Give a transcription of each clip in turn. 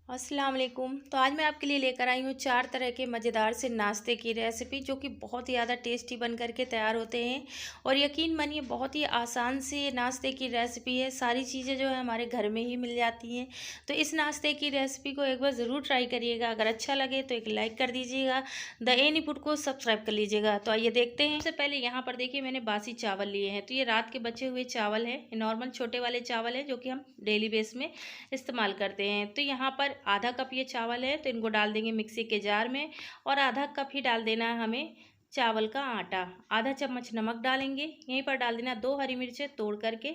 अस्सलाम वालेकुम। तो आज मैं आपके लिए लेकर आई हूँ 4 तरह के मज़ेदार से नाश्ते की रेसिपी जो कि बहुत ही ज़्यादा टेस्टी बन कर के तैयार होते हैं। और यकीन मानिए बहुत ही आसान से ये नाश्ते की रेसिपी है। सारी चीज़ें जो है हमारे घर में ही मिल जाती हैं। तो इस नाश्ते की रेसिपी को एक बार ज़रूर ट्राई करिएगा। अगर अच्छा लगे तो एक लाइक कर दीजिएगा। द एनी फूड को सब्सक्राइब कर लीजिएगा। तो आइए देखते हैं। सबसे पहले यहाँ पर देखिए मैंने बासी चावल लिए हैं। तो ये रात के बचे हुए चावल हैं, नॉर्मल छोटे वाले चावल हैं जो कि हम डेली बेस में इस्तेमाल करते हैं। तो यहाँ पर आधा कप ये चावल है, तो इनको डाल देंगे मिक्सी के जार में। और आधा कप ही डाल देना है हमें चावल का आटा। आधा चम्मच नमक डालेंगे। यहीं पर डाल देना 2 हरी मिर्चें तोड़ करके।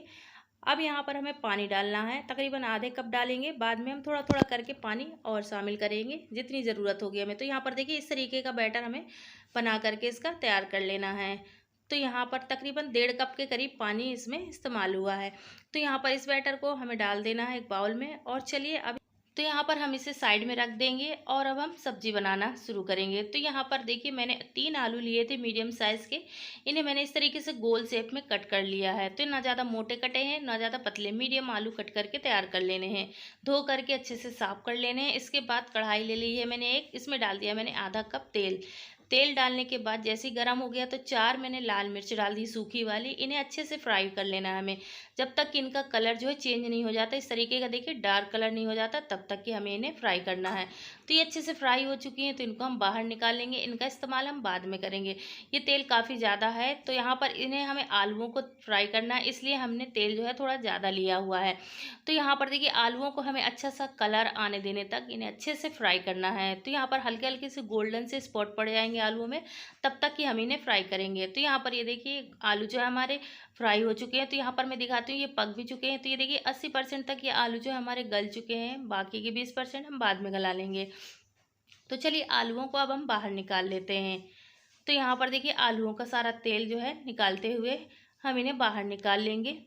अब यहाँ पर हमें पानी डालना है, तकरीबन आधे कप डालेंगे। बाद में हम थोड़ा थोड़ा करके पानी और शामिल करेंगे जितनी ज़रूरत होगी हमें। तो यहाँ पर देखिए इस तरीके का बैटर हमें बना करके इसका तैयार कर लेना है। तो यहाँ पर तकरीबन 1.5 कप के करीब पानी इसमें इस्तेमाल हुआ है। तो यहाँ पर इस बैटर को हमें डाल देना है एक बाउल में। और चलिए अब तो यहाँ पर हम इसे साइड में रख देंगे और अब हम सब्जी बनाना शुरू करेंगे। तो यहाँ पर देखिए मैंने 3 आलू लिए थे मीडियम साइज़ के। इन्हें मैंने इस तरीके से गोल शेप में कट कर लिया है। तो ना ज़्यादा मोटे कटे हैं ना ज़्यादा पतले, मीडियम आलू कट करके तैयार कर लेने हैं। धो करके अच्छे से साफ़ कर लेने हैं। इसके बाद कढ़ाई ले ली है मैंने एक, इसमें डाल दिया मैंने आधा कप तेल। तेल डालने के बाद जैसे ही गर्म हो गया तो 4 मैंने लाल मिर्च डाल दी सूखी वाली। इन्हें अच्छे से फ्राई कर लेना है हमें, जब तक कि इनका कलर जो है चेंज नहीं हो जाता, इस तरीके का देखिए डार्क कलर नहीं हो जाता, तब तक कि हमें इन्हें फ्राई करना है। तो ये अच्छे से फ्राई हो चुकी हैं, तो इनको हम बाहर निकाल लेंगे। इनका इस्तेमाल हम बाद में करेंगे। ये तेल काफ़ी ज़्यादा है, तो यहाँ पर इन्हें हमें आलूओं को फ्राई करना है, इसलिए हमने तेल जो है थोड़ा ज़्यादा लिया हुआ है। तो यहाँ पर देखिए आलूओं को हमें अच्छा सा कलर आने देने तक इन्हें अच्छे से फ्राई करना है। तो यहाँ पर हल्के हल्के से गोल्डन से स्पॉट पड़ जाएंगे आलूओं में, तब तक कि हम इन्हें फ्राई करेंगे। तो यहाँ पर ये देखिए आलू जो है हमारे फ्राई हो चुके हैं। तो यहाँ पर मैं दिखाती हूँ ये पक भी चुके हैं। तो ये देखिए 80% तक ये आलू जो है हमारे गल चुके हैं, बाकी के 20% हम बाद में गला लेंगे। तो चलिए आलूओं को अब हम बाहर निकाल लेते हैं। तो यहाँ पर देखिए आलूओं का सारा तेल जो है निकालते हुए हम इन्हें बाहर निकाल लेंगे।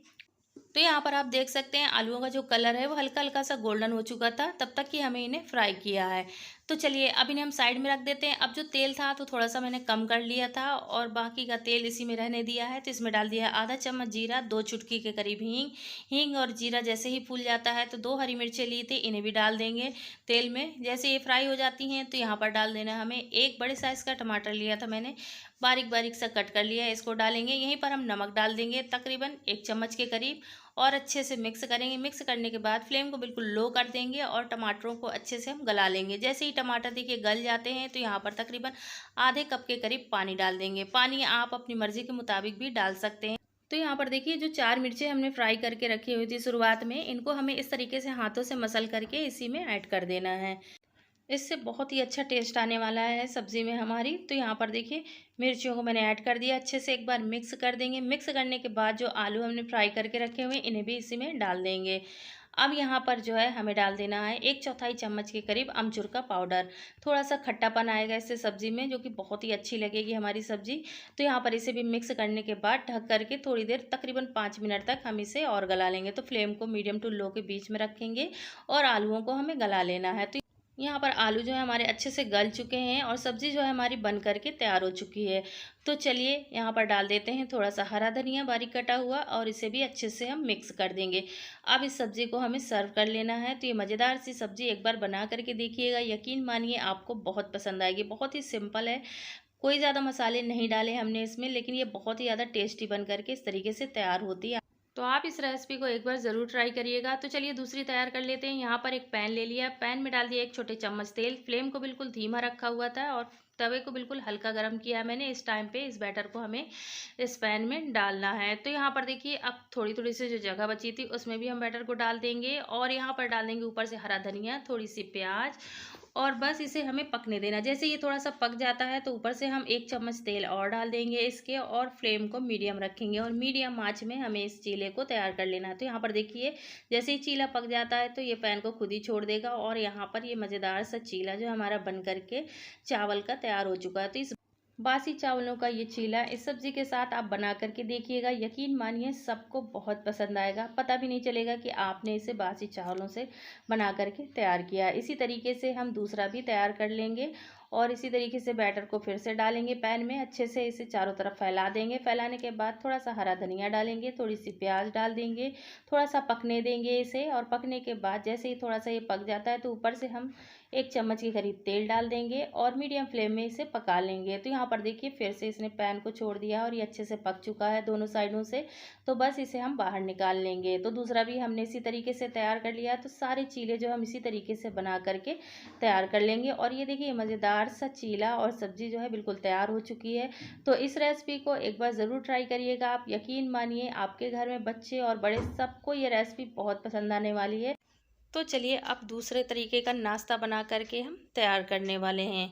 तो यहाँ पर आप देख सकते हैं आलूओं का जो कलर है वो हल्का हल्का सा गोल्डन हो चुका था, तब तक कि हमें इन्हें फ्राई किया है। तो चलिए अब इन्हें हम साइड में रख देते हैं। अब जो तेल था तो थोड़ा सा मैंने कम कर लिया था और बाकी का तेल इसी में रहने दिया है। तो इसमें डाल दिया है आधा चम्मच जीरा, 2 चुटकी के करीब हींग। हींग और जीरा जैसे ही फूल जाता है तो 2 हरी मिर्चें ली थी, इन्हें भी डाल देंगे तेल में। जैसे ये फ्राई हो जाती हैं तो यहाँ पर डाल देना है हमें 1 बड़े साइज़ का टमाटर लिया था मैंने, बारीक बारीक सा कट कर लिया है, इसको डालेंगे। यहीं पर हम नमक डाल देंगे तकरीबन 1 चम्मच के करीब और अच्छे से मिक्स करेंगे। मिक्स करने के बाद फ्लेम को बिल्कुल लो कर देंगे और टमाटरों को अच्छे से हम गला लेंगे। जैसे ही टमाटर देखिए गल जाते हैं तो यहाँ पर तकरीबन आधे कप के करीब पानी डाल देंगे। पानी आप अपनी मर्ज़ी के मुताबिक भी डाल सकते हैं। तो यहाँ पर देखिए जो 4 मिर्चें हमने फ्राई करके रखी हुई थी शुरुआत में, इनको हमें इस तरीके से हाथों से मसल करके इसी में ऐड कर देना है। इससे बहुत ही अच्छा टेस्ट आने वाला है सब्ज़ी में हमारी। तो यहाँ पर देखिए मिर्चियों को मैंने ऐड कर दिया, अच्छे से एक बार मिक्स कर देंगे। मिक्स करने के बाद जो आलू हमने फ्राई करके रखे हुए हैं इन्हें भी इसी में डाल देंगे। अब यहाँ पर जो है हमें डाल देना है 1/4 चम्मच के करीब अमचूर का पाउडर। थोड़ा सा खट्टापन आएगा इससे सब्ज़ी में, जो कि बहुत ही अच्छी लगेगी हमारी सब्ज़ी। तो यहाँ पर इसे भी मिक्स करने के बाद ढक करके थोड़ी देर तकरीबन 5 मिनट तक हम इसे और गला लेंगे। तो फ्लेम को मीडियम टू लो के बीच में रखेंगे और आलूओं को हमें गला लेना है। तो यहाँ पर आलू जो है हमारे अच्छे से गल चुके हैं और सब्ज़ी जो है हमारी बन करके तैयार हो चुकी है। तो चलिए यहाँ पर डाल देते हैं थोड़ा सा हरा धनिया बारीक कटा हुआ और इसे भी अच्छे से हम मिक्स कर देंगे। अब इस सब्ज़ी को हमें सर्व कर लेना है। तो ये मज़ेदार सी सब्ज़ी एक बार बना करके देखिएगा, यकीन मानिए आपको बहुत पसंद आएगी। बहुत ही सिंपल है, कोई ज़्यादा मसाले नहीं डाले हमने इसमें, लेकिन ये बहुत ही ज़्यादा टेस्टी बन करके इस तरीके से तैयार होती है। तो आप इस रेसिपी को एक बार ज़रूर ट्राई करिएगा। तो चलिए दूसरी तैयार कर लेते हैं। यहाँ पर एक पैन ले लिया, पैन में डाल दिया 1 छोटे चम्मच तेल। फ्लेम को बिल्कुल धीमा रखा हुआ था और तवे को बिल्कुल हल्का गर्म किया है मैंने। इस टाइम पे इस बैटर को हमें इस पैन में डालना है। तो यहाँ पर देखिए अब थोड़ी थोड़ी सी जो जगह बची थी उसमें भी हम बैटर को डाल देंगे और यहाँ पर डाल देंगे ऊपर से हरा धनिया, थोड़ी सी प्याज और बस इसे हमें पकने देना। जैसे ये थोड़ा सा पक जाता है तो ऊपर से हम 1 चम्मच तेल और डाल देंगे इसके और फ्लेम को मीडियम रखेंगे और मीडियम आंच में हमें इस चीले को तैयार कर लेना है। तो यहाँ पर देखिए जैसे ही चीला पक जाता है तो ये पैन को खुद ही छोड़ देगा और यहाँ पर ये मज़ेदार सा चीला जो हमारा बन करके चावल का तैयार हो चुका है। तो इस बासी चावलों का ये चीला इस सब्ज़ी के साथ आप बना करके देखिएगा, यकीन मानिए सबको बहुत पसंद आएगा। पता भी नहीं चलेगा कि आपने इसे बासी चावलों से बना करके तैयार किया। इसी तरीके से हम दूसरा भी तैयार कर लेंगे और इसी तरीके से बैटर को फिर से डालेंगे पैन में, अच्छे से इसे चारों तरफ फैला देंगे। फैलाने के बाद थोड़ा सा हरा धनिया डालेंगे, थोड़ी सी प्याज डाल देंगे, थोड़ा सा पकने देंगे इसे। और पकने के बाद जैसे ही थोड़ा सा ये पक जाता है तो ऊपर से हम 1 चम्मच के करीब तेल डाल देंगे और मीडियम फ्लेम में इसे पका लेंगे। तो यहाँ पर देखिए फिर से इसने पैन को छोड़ दिया और ये अच्छे से पक चुका है दोनों साइडों से। तो बस इसे हम बाहर निकाल लेंगे। तो दूसरा भी हमने इसी तरीके से तैयार कर लिया। तो सारे चीले जो हम इसी तरीके से बना करके तैयार कर लेंगे। और ये देखिए मज़ेदार सा चीला और सब्जी जो है बिल्कुल तैयार हो चुकी है। तो इस रेसिपी को एक बार ज़रूर ट्राई करिएगा आप। यकीन मानिए आपके घर में बच्चे और बड़े सबको ये रेसिपी बहुत पसंद आने वाली है। तो चलिए अब दूसरे तरीके का नाश्ता बना करके हम तैयार करने वाले हैं।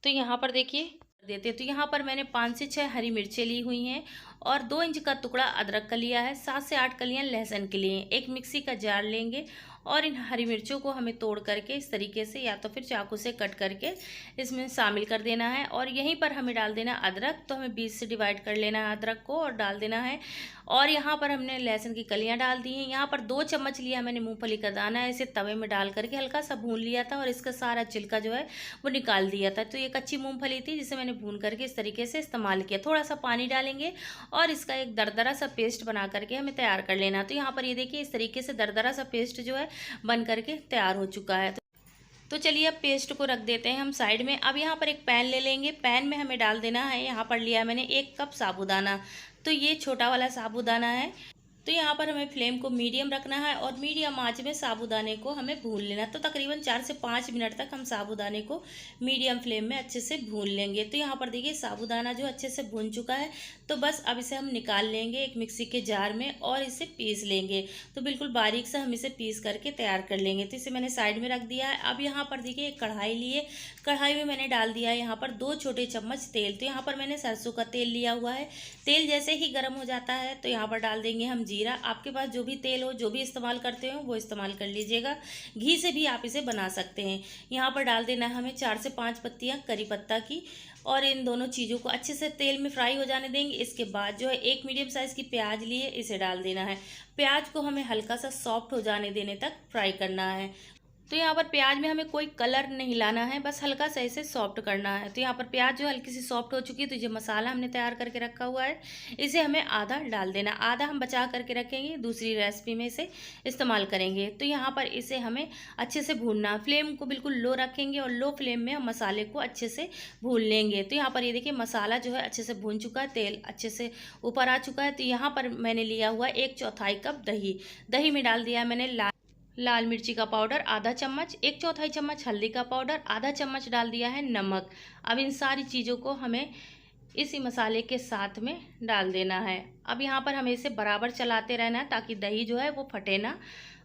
तो यहाँ पर देखिए देते, तो यहाँ पर मैंने 5 से 6 हरी मिर्चें ली हुई हैं और 2 इंच का टुकड़ा अदरक का लिया है, 7 से 8 कलियाँ लहसुन के लिए। एक मिक्सी का जार लेंगे और इन हरी मिर्चों को हमें तोड़ करके इस तरीके से या तो फिर चाकू से कट करके इसमें शामिल कर देना है। और यहीं पर हमें डाल देना अदरक, तो हमें 20 से डिवाइड कर लेना है अदरक को और डाल देना है। और यहाँ पर हमने लहसुन की कलियाँ डाल दी हैं। यहाँ पर 2 चम्मच लिया मैंने मूंगफली का दाना, इसे तवे में डाल करके हल्का सा भून लिया था और इसका सारा छिलका जो है वो निकाल दिया था। तो ये कच्ची मूंगफली थी जिसे मैंने भून करके इस तरीके से इस्तेमाल किया। थोड़ा सा पानी डालेंगे और इसका एक दरदरा सा पेस्ट बना करके हमें तैयार कर लेना। तो यहाँ पर ये देखिए इस तरीके से दरदरा सा पेस्ट जो है बन करके तैयार हो चुका है। तो चलिए अब पेस्ट को रख देते हैं हम साइड में। अब यहाँ पर एक पैन ले लेंगे, पैन में हमें डाल देना है, यहाँ पर लिया मैंने 1 कप साबूदाना। तो ये छोटा वाला साबूदाना है। तो यहाँ पर हमें फ्लेम को मीडियम रखना है और मीडियम आंच में साबूदाने को हमें भून लेना। तो तकरीबन 4 से 5 मिनट तक हम साबूदाने को मीडियम फ्लेम में अच्छे से भून लेंगे। तो यहाँ पर देखिए साबूदाना जो अच्छे से भून चुका है। तो बस अब इसे हम निकाल लेंगे एक मिक्सी के जार में और इसे पीस लेंगे। तो बिल्कुल बारीक से हम इसे पीस करके तैयार कर लेंगे। तो इसे मैंने साइड में रख दिया है। अब यहाँ पर देखिए एक कढ़ाई लिए, कढ़ाई में मैंने डाल दिया है यहाँ पर 2 छोटे चम्मच तेल। तो यहाँ पर मैंने सरसों का तेल लिया हुआ है। तेल जैसे ही गर्म हो जाता है तो यहाँ पर डाल देंगे हम जीरा। आपके पास जो भी तेल हो, जो भी इस्तेमाल करते हो वो इस्तेमाल कर लीजिएगा। घी से भी आप इसे बना सकते हैं। यहाँ पर डाल देना है हमें 4 से 5 पत्तियाँ करी पत्ता की और इन दोनों चीज़ों को अच्छे से तेल में फ्राई हो जाने देंगे। इसके बाद जो है एक मीडियम साइज़ की प्याज लिए, इसे डाल देना है। प्याज को हमें हल्का सा सॉफ्ट हो जाने देने तक फ्राई करना है। तो यहाँ पर प्याज में हमें कोई कलर नहीं लाना है, बस हल्का सा इसे सॉफ्ट करना है। तो यहाँ पर प्याज जो हल्की सी सॉफ्ट हो चुकी है। तो जो मसाला हमने तैयार करके रखा हुआ है इसे हमें आधा डाल देना, आधा हम बचा करके रखेंगे, दूसरी रेसिपी में इसे इस्तेमाल करेंगे। तो यहाँ पर इसे हमें अच्छे से भूनना, फ्लेम को बिल्कुल लो रखेंगे और लो फ्लेम में हम मसाले को अच्छे से भून लेंगे। तो यहाँ पर ये देखिए मसाला जो है अच्छे से भून चुका है, तेल अच्छे से ऊपर आ चुका है। तो यहाँ पर मैंने लिया हुआ 1/4 कप दही, दही में डाल दिया मैंने लाल मिर्ची का पाउडर आधा चम्मच, 1/4 चम्मच हल्दी का पाउडर, आधा चम्मच डाल दिया है नमक। अब इन सारी चीज़ों को हमें इसी मसाले के साथ में डाल देना है। अब यहाँ पर हमें इसे बराबर चलाते रहना है ताकि दही जो है वो फटे ना,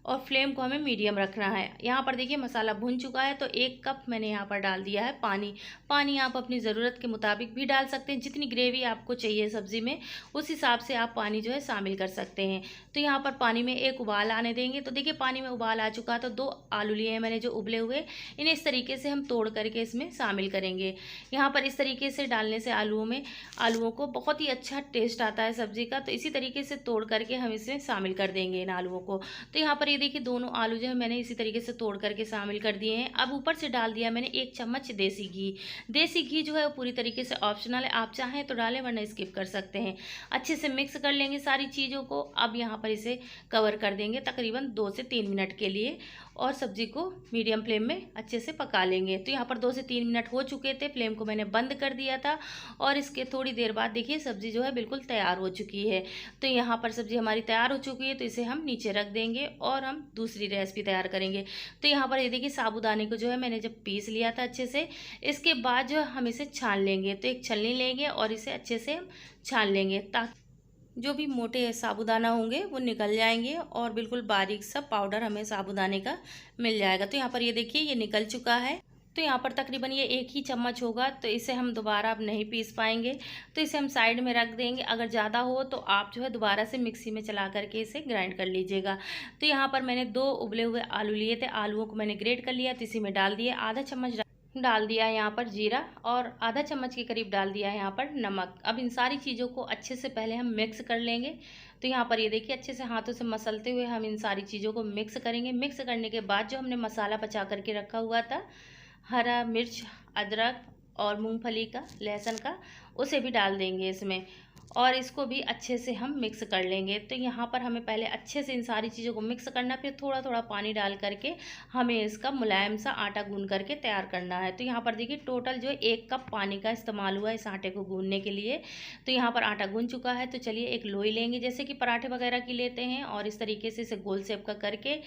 और फ्लेम को हमें मीडियम रखना है। यहाँ पर देखिए मसाला भुन चुका है। तो 1 कप मैंने यहाँ पर डाल दिया है पानी। पानी आप अपनी ज़रूरत के मुताबिक भी डाल सकते हैं, जितनी ग्रेवी आपको चाहिए सब्ज़ी में उस हिसाब से आप पानी जो है शामिल कर सकते हैं। तो यहाँ पर पानी में एक उबाल आने देंगे। तो देखिए पानी में उबाल आ चुका है। तो 2 आलू लिए हैं मैंने जो उबले हुए, इन्हें इस तरीके से हम तोड़ करके इसमें शामिल करेंगे। यहाँ पर इस तरीके से डालने से आलूओं को बहुत ही अच्छा टेस्ट आता है सब्ज़ी का। तो इसी तरीके से तोड़ करके हम इसमें शामिल कर देंगे इन आलूओं को। तो यहाँ पर ये देखिए दोनों आलू जो है मैंने इसी तरीके से तोड़ करके शामिल कर दिए हैं। अब ऊपर से डाल दिया मैंने 1 चम्मच देसी घी। देसी घी जो है वो पूरी तरीके से ऑप्शनल है, आप चाहें तो डालें वरना स्किप कर सकते हैं। अच्छे से मिक्स कर लेंगे सारी चीज़ों को। अब यहाँ पर इसे कवर कर देंगे तकरीबन 2 से 3 मिनट के लिए और सब्ज़ी को मीडियम फ्लेम में अच्छे से पका लेंगे। तो यहाँ पर 2 से 3 मिनट हो चुके थे, फ्लेम को मैंने बंद कर दिया था और इसके थोड़ी देर बाद देखिए सब्ज़ी जो है बिल्कुल तैयार हो चुकी है। तो यहाँ पर सब्ज़ी हमारी तैयार हो चुकी है। तो इसे हम नीचे रख देंगे और हम दूसरी रेसिपी तैयार करेंगे। तो यहाँ पर ये देखिए साबूदाने को जो है मैंने जब पीस लिया था अच्छे से, इसके बाद जो हम इसे छान लेंगे। तो एक छलनी लेंगे और इसे अच्छे से हम छान लेंगे ताकि जो भी मोटे साबूदाना होंगे वो निकल जाएंगे और बिल्कुल बारीक सा पाउडर हमें साबूदाने का मिल जाएगा। तो यहाँ पर ये देखिए ये निकल चुका है। तो यहाँ पर तकरीबन ये 1 ही चम्मच होगा, तो इसे हम दोबारा अब नहीं पीस पाएंगे। तो इसे हम साइड में रख देंगे। अगर ज़्यादा हो तो आप जो है दोबारा से मिक्सी में चला करके इसे ग्राइंड कर लीजिएगा। तो यहाँ पर मैंने 2 उबले हुए आलू लिए थे, आलूओं को मैंने ग्रेट कर लिया। तो इसी में डाल दिया आधा चम्मच डाल दिया है यहाँ पर जीरा और आधा चम्मच के करीब डाल दिया है यहाँ पर नमक। अब इन सारी चीज़ों को अच्छे से पहले हम मिक्स कर लेंगे। तो यहाँ पर ये देखिए अच्छे से हाथों से मसलते हुए हम इन सारी चीज़ों को मिक्स करेंगे। मिक्स करने के बाद जो हमने मसाला बचा करके रखा हुआ था हरा मिर्च, अदरक और मूंगफली का, लहसुन का, उसे भी डाल देंगे इसमें और इसको भी अच्छे से हम मिक्स कर लेंगे। तो यहाँ पर हमें पहले अच्छे से इन सारी चीज़ों को मिक्स करना, फिर थोड़ा थोड़ा पानी डाल करके हमें इसका मुलायम सा आटा गूंद करके तैयार करना है। तो यहाँ पर देखिए टोटल जो 1 कप पानी का इस्तेमाल हुआ है इस आटे को गूंदने के लिए। तो यहाँ पर आटा गूंद चुका है। तो चलिए एक लोई लेंगे जैसे कि पराठे वगैरह की लेते हैं और इस तरीके से इसे गोल शेप का करके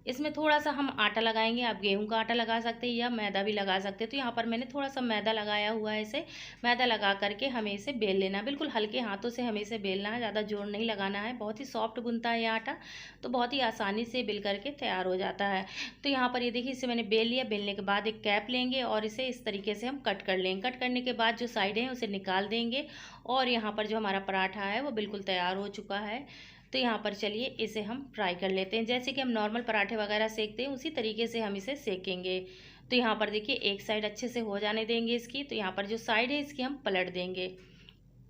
इसमें थोड़ा सा हम आटा लगाएंगे। आप गेहूं का आटा लगा सकते हैं या मैदा भी लगा सकते हैं। तो यहाँ पर मैंने थोड़ा सा मैदा लगाया हुआ है। इसे मैदा लगा करके हमें इसे बेल लेना है, बिल्कुल हल्के हाथों से हमें इसे बेलना है, ज़्यादा जोर नहीं लगाना है। बहुत ही सॉफ्ट गुनता है ये आटा, तो बहुत ही आसानी से बेल करके तैयार हो जाता है। तो यहाँ पर ये देखिए इसे मैंने बेल लिया। बेलने के बाद एक कैप लेंगे और इसे इस तरीके से हम कट कर लेंगे। कट करने के बाद जो साइड है उसे निकाल देंगे और यहाँ पर जो हमारा पराठा है वो बिल्कुल तैयार हो चुका है। तो यहाँ पर चलिए इसे हम फ्राई कर लेते हैं। जैसे कि हम नॉर्मल पराठे वगैरह सेकते हैं उसी तरीके से हम इसे सेकेंगे। तो यहाँ पर देखिए एक साइड अच्छे से हो जाने देंगे इसकी। तो यहाँ पर जो साइड है इसकी हम पलट देंगे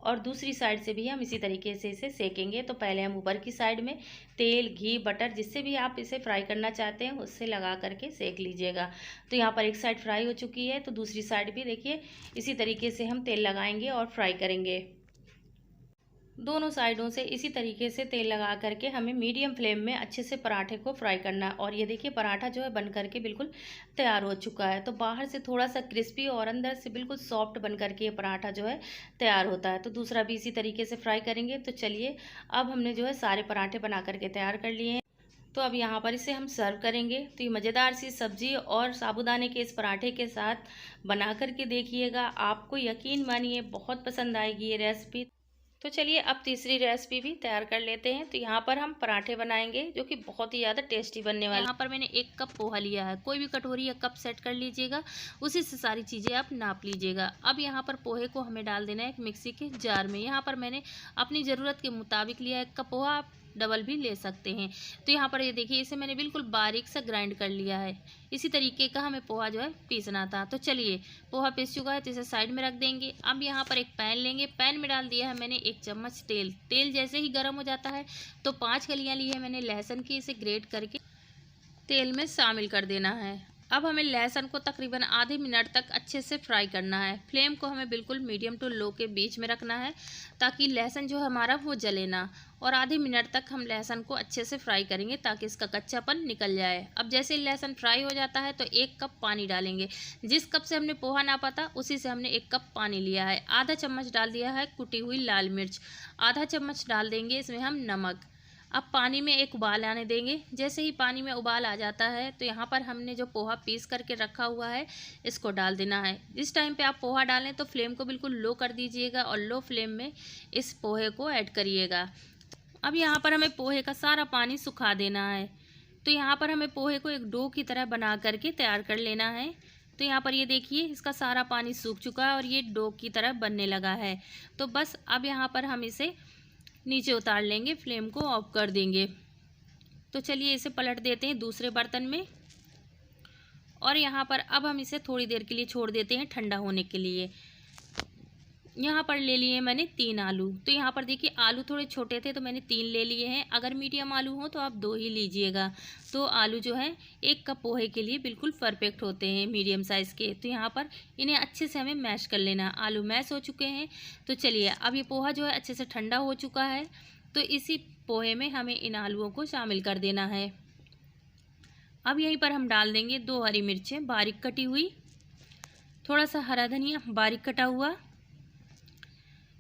और दूसरी साइड से भी हम इसी तरीके से इसे सेकेंगे। तो पहले हम ऊपर की साइड में तेल, घी, बटर, जिससे भी आप इसे फ्राई करना चाहते हैं उससे लगा करके सेक लीजिएगा। तो यहाँ पर एक साइड फ्राई हो चुकी है, तो दूसरी साइड भी देखिए इसी तरीके से हम तेल लगाएंगे और फ्राई करेंगे। दोनों साइडों से इसी तरीके से तेल लगा करके हमें मीडियम फ्लेम में अच्छे से पराठे को फ्राई करना है। और ये देखिए पराठा जो है बन करके बिल्कुल तैयार हो चुका है। तो बाहर से थोड़ा सा क्रिस्पी और अंदर से बिल्कुल सॉफ्ट बन करके ये पराठा जो है तैयार होता है। तो दूसरा भी इसी तरीके से फ्राई करेंगे। तो चलिए अब हमने जो है सारे पराठे बना करके तैयार कर लिए हैं। तो अब यहाँ पर इसे हम सर्व करेंगे। तो ये मज़ेदार सी सब्जी और साबूदाने के इस पराठे के साथ बना करके देखिएगा, आपको यकीन मानिए बहुत पसंद आएगी ये रेसिपी। तो चलिए अब तीसरी रेसिपी भी तैयार कर लेते हैं। तो यहाँ पर हम पराठे बनाएंगे जो कि बहुत ही ज़्यादा टेस्टी बनने वाले। यहाँ पर मैंने 1 कप पोहा लिया है, कोई भी कटोरी या कप सेट कर लीजिएगा, उसी से सारी चीज़ें आप नाप लीजिएगा। अब यहाँ पर पोहे को हमें डाल देना है एक मिक्सी के जार में। यहाँ पर मैंने अपनी ज़रूरत के मुताबिक लिया है 1 कप पोहा, आप डबल भी ले सकते हैं। तो यहाँ पर ये देखिए इसे मैंने बिल्कुल बारीक सा ग्राइंड कर लिया है। इसी तरीके का हमें पोहा जो है पीसना था। तो चलिए पोहा पीस चुका है तो इसे साइड में रख देंगे। अब यहाँ पर एक पैन लेंगे, पैन में डाल दिया है मैंने 1 चम्मच तेल। तेल जैसे ही गर्म हो जाता है तो 5 कलियाँ ली है मैंने लहसुन की, इसे ग्रेट करके तेल में शामिल कर देना है। अब हमें लहसुन को तकरीबन आधे मिनट तक अच्छे से फ्राई करना है। फ्लेम को हमें बिल्कुल मीडियम टू लो के बीच में रखना है ताकि लहसुन जो हमारा वो जले ना। और आधे मिनट तक हम लहसुन को अच्छे से फ्राई करेंगे ताकि इसका कच्चापन निकल जाए। अब जैसे लहसुन फ्राई हो जाता है तो 1 कप पानी डालेंगे। जिस कप से हमने पोहा नापा था उसी से हमने 1 कप पानी लिया है। आधा चम्मच डाल दिया है कुटी हुई लाल मिर्च, आधा चम्मच डाल देंगे इसमें हम नमक। अब पानी में एक उबाल आने देंगे। जैसे ही पानी में उबाल आ जाता है तो यहाँ पर हमने जो पोहा पीस करके रखा हुआ है इसको डाल देना है। इस टाइम पे आप पोहा डालें तो फ्लेम को बिल्कुल लो कर दीजिएगा और लो फ्लेम में इस पोहे को ऐड करिएगा। अब यहाँ पर हमें पोहे का सारा पानी सुखा देना है। तो यहाँ पर हमें पोहे को एक डो की तरह बना करके तैयार कर लेना है। तो यहाँ पर ये देखिए इसका सारा पानी सूख चुका है और ये डो की तरह बनने लगा है। तो बस अब यहाँ पर हम इसे नीचे उतार लेंगे, फ्लेम को ऑफ कर देंगे। तो चलिए इसे पलट देते हैं दूसरे बर्तन में और यहाँ पर अब हम इसे थोड़ी देर के लिए छोड़ देते हैं ठंडा होने के लिए। यहाँ पर ले लिए मैंने 3 आलू। तो यहाँ पर देखिए आलू थोड़े छोटे थे तो मैंने 3 ले लिए हैं। अगर मीडियम आलू हो तो आप 2 ही लीजिएगा। तो आलू जो है 1 कप पोहे के लिए बिल्कुल परफेक्ट होते हैं मीडियम साइज़ के। तो यहाँ पर इन्हें अच्छे से हमें मैश कर लेना। आलू मैश हो चुके हैं। तो चलिए अब ये पोहा जो है अच्छे से ठंडा हो चुका है। तो इसी पोहे में हमें इन आलूओं को शामिल कर देना है। अब यहीं पर हम डाल देंगे 2 हरी मिर्चें बारीक कटी हुई, थोड़ा सा हरा धनिया बारीक कटा हुआ,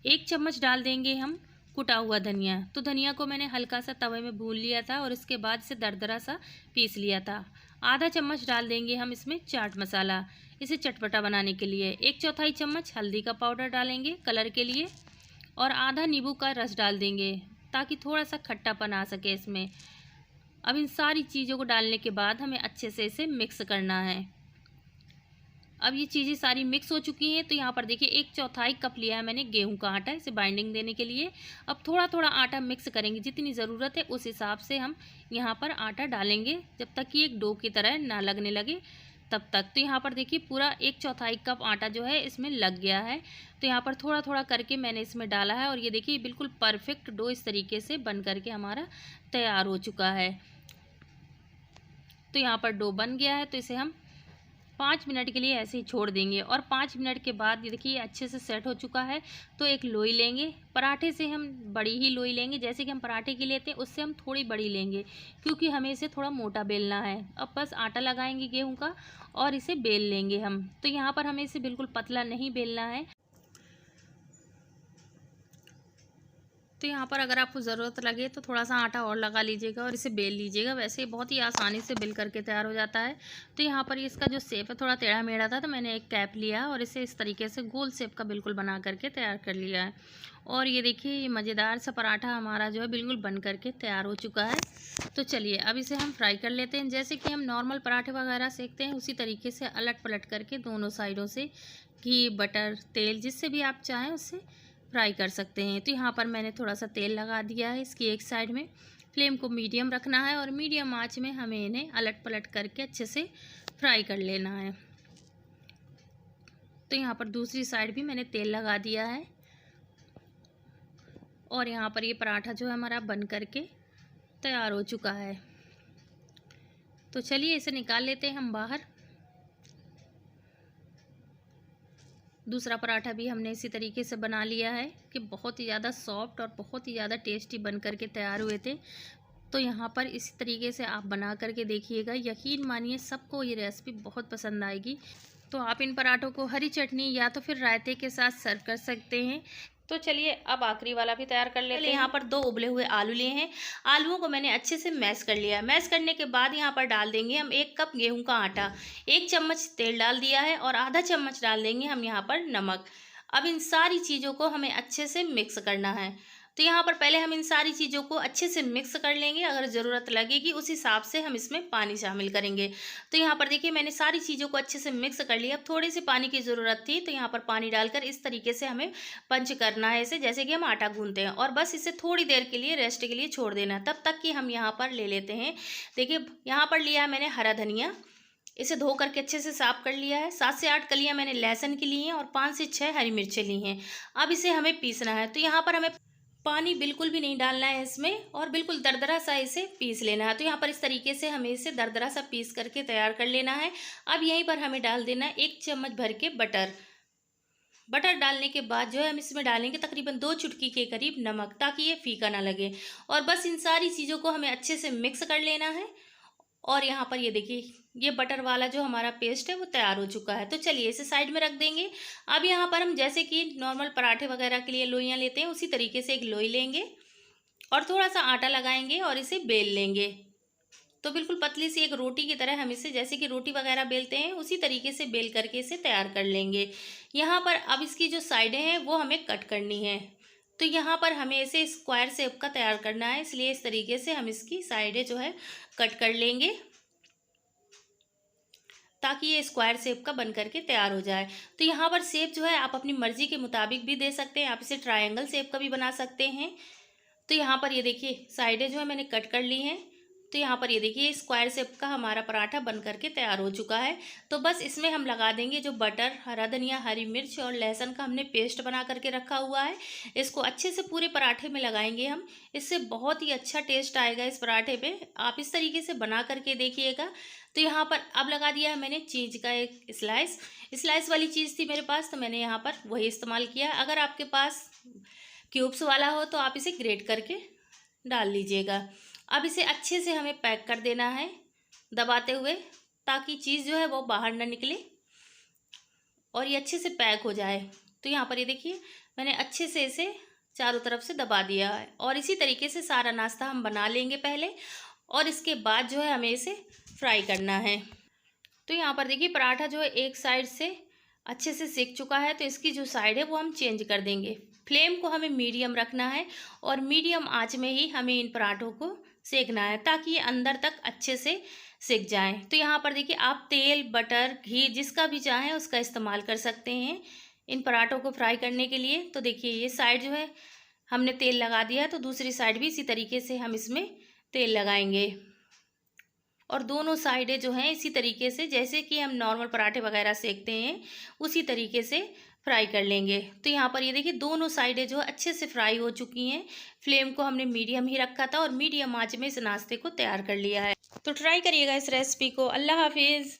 1 चम्मच डाल देंगे हम कुटा हुआ धनिया। तो धनिया को मैंने हल्का सा तवे में भून लिया था और इसके बाद से दरदरा सा पीस लिया था। आधा चम्मच डाल देंगे हम इसमें चाट मसाला, इसे चटपटा बनाने के लिए। 1/4 चम्मच हल्दी का पाउडर डालेंगे कलर के लिए और आधा नींबू का रस डाल देंगे ताकि थोड़ा सा खट्टापन आ सके इसमें। अब इन सारी चीज़ों को डालने के बाद हमें अच्छे से इसे मिक्स करना है। अब ये चीज़ें सारी मिक्स हो चुकी हैं। तो यहाँ पर देखिए 1/4 कप लिया है मैंने गेहूं का आटा, इसे बाइंडिंग देने के लिए। अब थोड़ा थोड़ा आटा मिक्स करेंगे, जितनी ज़रूरत है उस हिसाब से हम यहाँ पर आटा डालेंगे जब तक कि एक डो की तरह ना लगने लगे तब तक। तो यहाँ पर देखिए पूरा 1/4 कप आटा जो है इसमें लग गया है। तो यहाँ पर थोड़ा थोड़ा करके मैंने इसमें डाला है और ये देखिए बिल्कुल परफेक्ट डो इस तरीके से बन करके हमारा तैयार हो चुका है। तो यहाँ पर डो बन गया है। तो इसे हम 5 मिनट के लिए ऐसे ही छोड़ देंगे। और 5 मिनट के बाद ये देखिए अच्छे से सेट हो चुका है। तो एक लोई लेंगे, पराठे से हम बड़ी ही लोई लेंगे, जैसे कि हम पराठे की लेते हैं उससे हम थोड़ी बड़ी लेंगे, क्योंकि हमें इसे थोड़ा मोटा बेलना है। अब बस आटा लगाएंगे गेहूं का और इसे बेल लेंगे हम। तो यहाँ पर हमें इसे बिल्कुल पतला नहीं बेलना है। तो यहाँ पर अगर आपको ज़रूरत लगे तो थोड़ा सा आटा और लगा लीजिएगा और इसे बेल लीजिएगा। वैसे बहुत ही आसानी से बेल करके तैयार हो जाता है। तो यहाँ पर इसका जो शेप है थोड़ा टेढ़ा मेढ़ा था, तो मैंने एक कैप लिया और इसे इस तरीके से गोल शेप का बिल्कुल बना करके तैयार कर लिया है। और ये देखिए ये मज़ेदार सा पराठा हमारा जो है बिल्कुल बन करके तैयार हो चुका है। तो चलिए अब इसे हम फ्राई कर लेते हैं। जैसे कि हम नॉर्मल पराठे वगैरह सेकते हैं उसी तरीके से अलट पलट करके दोनों साइडों से घी, बटर, तेल जिससे भी आप चाहें उससे फ्राई कर सकते हैं। तो यहाँ पर मैंने थोड़ा सा तेल लगा दिया है इसकी एक साइड में। फ्लेम को मीडियम रखना है और मीडियम आंच में हमें इन्हें अलट पलट करके अच्छे से फ्राई कर लेना है। तो यहाँ पर दूसरी साइड भी मैंने तेल लगा दिया है और यहाँ पर ये पराठा जो है हमारा बन करके तैयार हो चुका है। तो चलिए इसे निकाल लेते हैं हम बाहर। दूसरा पराठा भी हमने इसी तरीके से बना लिया है कि बहुत ही ज़्यादा सॉफ्ट और बहुत ही ज़्यादा टेस्टी बन करके तैयार हुए थे। तो यहाँ पर इसी तरीके से आप बना करके देखिएगा, यकीन मानिए सबको ये रेसिपी बहुत पसंद आएगी। तो आप इन पराठों को हरी चटनी या तो फिर रायते के साथ सर्व कर सकते हैं। तो चलिए अब आखिरी वाला भी तैयार कर लेते हैं। यहाँ पर 2 उबले हुए आलू लिए हैं। आलूओं को मैंने अच्छे से मैश कर लिया है। मैश करने के बाद यहाँ पर डाल देंगे हम 1 कप गेहूं का आटा, 1 चम्मच तेल डाल दिया है और आधा चम्मच डाल देंगे हम यहाँ पर नमक। अब इन सारी चीज़ों को हमें अच्छे से मिक्स करना है। तो यहाँ पर पहले हम इन सारी चीज़ों को अच्छे से मिक्स कर लेंगे। अगर ज़रूरत लगेगी उस हिसाब से हम इसमें पानी शामिल करेंगे। तो यहाँ पर देखिए मैंने सारी चीज़ों को अच्छे से मिक्स कर लिया। अब थोड़ी सी पानी की ज़रूरत थी, तो यहाँ पर पानी डालकर इस तरीके से हमें पंच करना है इसे, जैसे कि हम आटा गूंथते हैं। और बस इसे थोड़ी देर के लिए रेस्ट के लिए छोड़ देना है, तब तक कि हम यहाँ पर ले लेते हैं। देखिए यहाँ पर लिया है मैंने हरा धनिया, इसे धो करके अच्छे से साफ कर लिया है। 7 से 8 कलियाँ मैंने लहसुन की ली हैं और 5 से 6 हरी मिर्चें ली हैं। अब इसे हमें पीसना है। तो यहाँ पर हमें पानी बिल्कुल भी नहीं डालना है इसमें और बिल्कुल दरदरा सा इसे पीस लेना है। तो यहाँ पर इस तरीके से हमें इसे दरदरा सा पीस करके तैयार कर लेना है। अब यहीं पर हमें डाल देना है 1 चम्मच भर के बटर। बटर डालने के बाद जो है हम इसमें डालेंगे तकरीबन 2 चुटकी के करीब नमक, ताकि ये फीका ना लगे। और बस इन सारी चीज़ों को हमें अच्छे से मिक्स कर लेना है। और यहाँ पर ये देखिए ये बटर वाला जो हमारा पेस्ट है वो तैयार हो चुका है। तो चलिए इसे साइड में रख देंगे। अब यहाँ पर हम जैसे कि नॉर्मल पराठे वगैरह के लिए लोइयाँ लेते हैं उसी तरीके से एक लोई लेंगे और थोड़ा सा आटा लगाएंगे और इसे बेल लेंगे। तो बिल्कुल पतली सी एक रोटी की तरह हम इसे, जैसे कि रोटी वगैरह बेलते हैं उसी तरीके से बेल करके इसे तैयार कर लेंगे। यहाँ पर अब इसकी जो साइडें हैं वो हमें कट करनी है। तो यहाँ पर हमें इसे स्क्वायर शेप का तैयार करना है, इसलिए इस तरीके से हम इसकी साइडें जो है कट कर लेंगे ताकि ये स्क्वायर शेप का बन करके तैयार हो जाए। तो यहाँ पर शेप जो है आप अपनी मर्जी के मुताबिक भी दे सकते हैं, आप इसे ट्रायंगल शेप का भी बना सकते हैं। तो यहाँ पर ये देखिए साइडें जो है मैंने कट कर ली हैं। तो यहाँ पर ये देखिए स्क्वायर शेप का हमारा पराठा बन करके तैयार हो चुका है। तो बस इसमें हम लगा देंगे जो बटर, हरा धनिया, हरी मिर्च और लहसुन का हमने पेस्ट बना करके रखा हुआ है। इसको अच्छे से पूरे पराठे में लगाएंगे हम। इससे बहुत ही अच्छा टेस्ट आएगा इस पराठे पे। आप इस तरीके से बना करके देखिएगा। तो यहाँ पर अब लगा दिया है मैंने चीज़ का एक स्लाइस वाली चीज़ थी मेरे पास, तो मैंने यहाँ पर वही इस्तेमाल किया। अगर आपके पास क्यूब्स वाला हो तो आप इसे ग्रेट करके डाल लीजिएगा। अब इसे अच्छे से हमें पैक कर देना है दबाते हुए, ताकि चीज़ जो है वो बाहर ना निकले और ये अच्छे से पैक हो जाए। तो यहाँ पर ये देखिए मैंने अच्छे से इसे चारों तरफ से दबा दिया है। और इसी तरीके से सारा नाश्ता हम बना लेंगे पहले, और इसके बाद जो है हमें इसे फ्राई करना है। तो यहाँ पर देखिए पराठा जो है एक साइड से अच्छे से सिक चुका है, तो इसकी जो साइड है वो हम चेंज कर देंगे। फ्लेम को हमें मीडियम रखना है और मीडियम आंच में ही हमें इन पराठों को सेकना है, ताकि ये अंदर तक अच्छे से सिक जाएं। तो यहाँ पर देखिए आप तेल, बटर, घी जिसका भी चाहें उसका इस्तेमाल कर सकते हैं इन पराठों को फ्राई करने के लिए। तो देखिए ये साइड जो है हमने तेल लगा दिया, तो दूसरी साइड भी इसी तरीके से हम इसमें तेल लगाएंगे और दोनों साइडें जो हैं इसी तरीके से, जैसे कि हम नॉर्मल पराठे वगैरह सेकते हैं उसी तरीके से फ्राई कर लेंगे। तो यहाँ पर ये देखिए दोनों साइडें जो अच्छे से फ्राई हो चुकी हैं। फ्लेम को हमने मीडियम ही रखा था और मीडियम आंच में इस नाश्ते को तैयार कर लिया है। तो ट्राई करिएगा इस रेसिपी को। अल्लाह हाफिज़।